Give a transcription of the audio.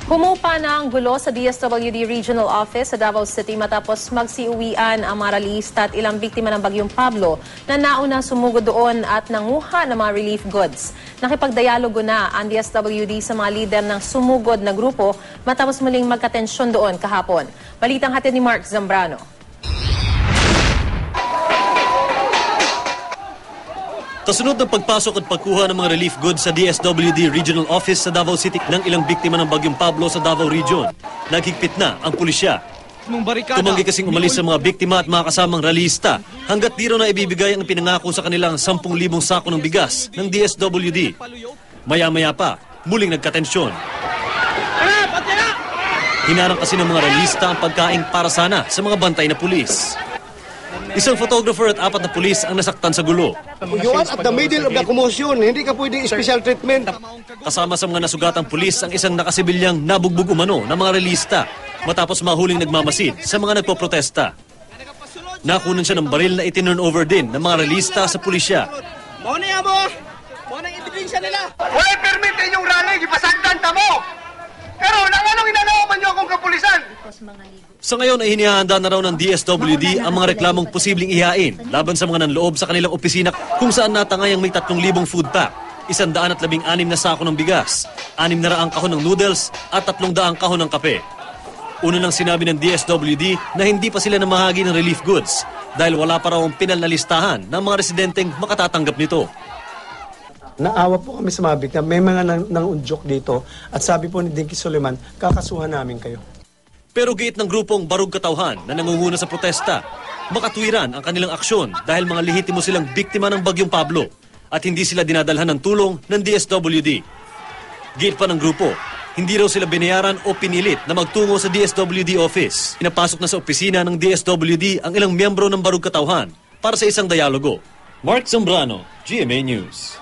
Humupa na ang gulo sa DSWD Regional Office sa Davao City matapos magsiuwian ang mga realista at ilang biktima ng Bagyong Pablo na nauna sumugod doon at nanguha ng mga relief goods. Nakipagdialogo na ang DSWD sa mga lider ng sumugod na grupo matapos muling magkatensyon doon kahapon. Balitang hatid ni Mark Zambrano. Kasunod ng pagpasok at pagkuha ng mga relief goods sa DSWD Regional Office sa Davao City ng ilang biktima ng Bagyong Pablo sa Davao Region, naghigpit na ang pulisya. Tumanggi kasing umalis sa mga biktima at mga kasamang realista hanggat di raw na ibibigay ang pinangako sa kanilang 10,000 sako ng bigas ng DSWD. Maya-maya pa, muling nagkatensyon. Hinarang kasi ng mga realista ang pagkaing para sana sa mga bantay na pulis. Isang photographer at 4 na pulis ang nasaktan sa gulo. You are at the middle of the commotion. Hindi ka pwedeng special treatment. Kasama sa mga nasugatang pulis ang isang nakasibilyang nabugbog umano ng mga realista matapos mahuling nagmamasid sa mga nagpoprotesta. Nakunan siya ng baril na itinurn over din ng mga realista sa pulisya. Muna yan mo! Muna ang ebidensya nila! Wala permit inyong rally, ipasagdan ta mo! Pero anong inanawaman niyo akong kapulisan? Sa ngayon ay hinihanda na raw ng DSWD ang mga reklamong posibleng ihain laban sa mga nanloob sa kanilang opisina kung saan natangay ang may 3,000 food pack, 116 na sako ng bigas, 600 kahon ng noodles at 300 kahon ng kape. Una nang sinabi ng DSWD na hindi pa sila namahagi ng relief goods dahil wala pa raw ang pinal na listahan ng mga residenteng makatatanggap nito. Naawa po kami sa mga biktima. May mga nangundyok dito at sabi po ni Dinky Suleiman, kakasuhan namin kayo. Pero giit ng grupong Barug Katawhan na nangunguna sa protesta, makatwiran ang kanilang aksyon dahil mga lehitimo silang biktima ng Bagyong Pablo at hindi sila dinadalhan ng tulong ng DSWD. Giit pa ng grupo, hindi raw sila binayaran o pinilit na magtungo sa DSWD office. Pinapasok na sa opisina ng DSWD ang ilang miyembro ng Barug Katawhan para sa isang dialogo. Mark Zambrano, GMA News.